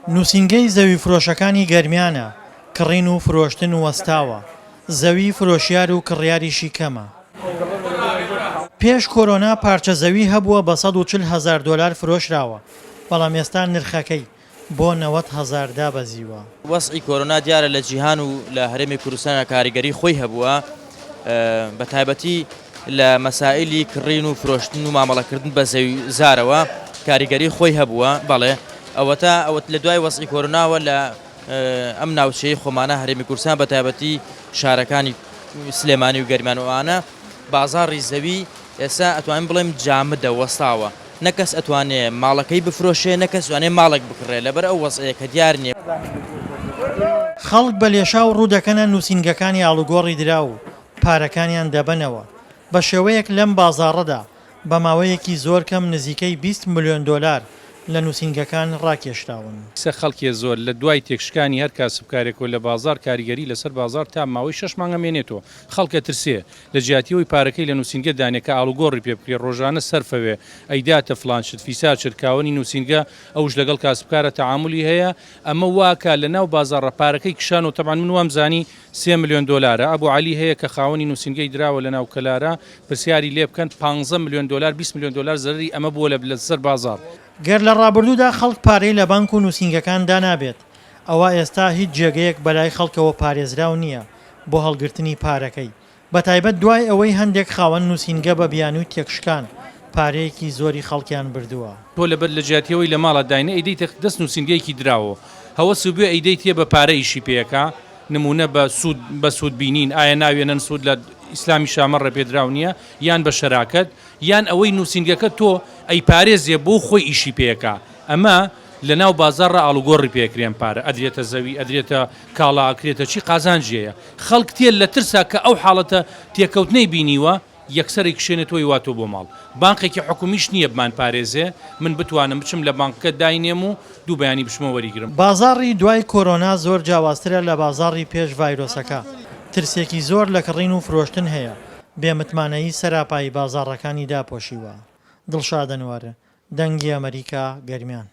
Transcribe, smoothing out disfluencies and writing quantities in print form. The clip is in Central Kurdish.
نووسینگەی زەوی فرۆشەکانی گەرمیانە کڕین و فرۆشتن وەستاوە زەوی فرۆشیار و کڕیاریشی کەمە. پێش کۆرۆنا پارچە زەوی هەبووە بە 140,000 دلار فرۆشراوە بەڵام ئێستا نرخەکەی بۆ 90,000 دابەزیوە. وەسعی کۆرۆنا دیارە لە جیهان و لە هەرێمی کوردستانە کاریگەری خۆی هەبووە بە تایبەتی لە مەسائلی کڕین و فرۆشتن و مامەڵەکردن بە زەوی زارەوە کاریگەری خۆی هەبووە. بەڵێ ئەوەت لە دوای وەسعی کۆرۆناوە لە ئەم ناوچەی خۆمانە هەرێمی کوردستان بە تایبەتی شارەکانی سلێمانی و گەرمانوانە بازاڕی زەوی ئێستا ئەتوانین بڵێم جامدە وەستاوە نەکەس ئەتوانێ ماڵەکەی بفرۆشێ نەکەس توانێ ماڵێک بکڕێ لەبەر ئەو وەسعەیە کە دیار نییە. خەڵک بە لێشاو ڕوودەکەنە نووسینگەکانی ئاڵوگۆڕی درا و پارەکانیان دەبنەوە بە شێوەیەک لەم بازاڕەدا بە ماوەیەکی زۆر کەم نزیکەی 20 ملیۆن دلار لە نووسینگەکان ڕاکێشراون. سە خەڵکی زۆر لە دوای تێکشکانی هەر کاسبکارێک و لە بازار کاریگەری لەسەر بازار تا ماوەی 6 مانگە مێنێتەوە. خەڵکە ترسێ لە جیاتیەوەی پارەکەی لە نووسینگە دانێکە ئاڵوگۆڕی پێ بکرێ ڕۆژانە سەرفەوێ ئەیداتە فلانشت فیسا چرکاوەنی نووسینگە ئەوش لەگەڵ کاسبکارە تەعاملی هەیە ئەمە واکە لە ناو بازاڕە پارەکەی کشان و تەبان من وامزانی 3 ملیۆن دلارە. ئەبوو عەلی هەیە کە خاوەنی نووسینگەی دراوە لە ناو کەلارە پرسیاری لێ بکەن 15 ملیۆن دلار 20 ملیۆن دلار زەرری ئەمە بووە لەسەر بازار. گەر لە ڕابردوودا خەڵک پارەی لە بانک و نووسینگەکان دانابێت ئەوە ئێستا هیچ جێگەیەک بەلای خەڵکەوە پارێزراو نییە بۆ هەڵگرتنی پارەکەی بەتایبەت دوای ئەوەی هەندێک خاوەن نووسینگە بە بیانووی تێکشکان پارەیەکی زۆری خەڵکیان بردووە. تۆ لەبەر لە جیاتیەوەی لە ماڵە داینە ئەیدەی دەست نووسینگەیەکی دراوە هەوە سوبێ ئەیدەی تێ بە پارە ئیشی پێەکە نمونە بە سوود بینین ئایا ناوێنن سوود لە ئیسلامی شامە ڕێپێدراو نییە یان بە شەراکەت یان ئەوەی نووسینگەکە تۆ ئەی پارێزیە بۆ خۆی ئیشی پێەکە ئەمە لە ناو بازاڕە ئاڵوگۆڕی پێکرێن پارە ئەدرێتە زەوی ئەدرێتە کاڵا ئەکرێتە چی قازانجیەیە خەڵک تێل لە ترسا کە ئەو حاڵەتە تێکەوتنەی بینیوە یەکسەری کشێنێت تۆی واتۆ بۆ ماڵ بانقێکی حکومیش نییە بمان پارێزێ من بتوانم بچم لە بانکەکە داینێم و دوو بەیانی بشمە وەریگرم. بازاڕی دوای کۆرۆنا زۆر جیاوازترە لە بازاڕی پێش ڤایرۆسەکە ترسێکی زۆر لە کڕین و فرۆشتن هەیە بێمتمانەیی سەراپایی بازاڕەکانی داپۆشیوە. دڵشاد ئەنوارە دەنگی ئەمریکا گەرمیان.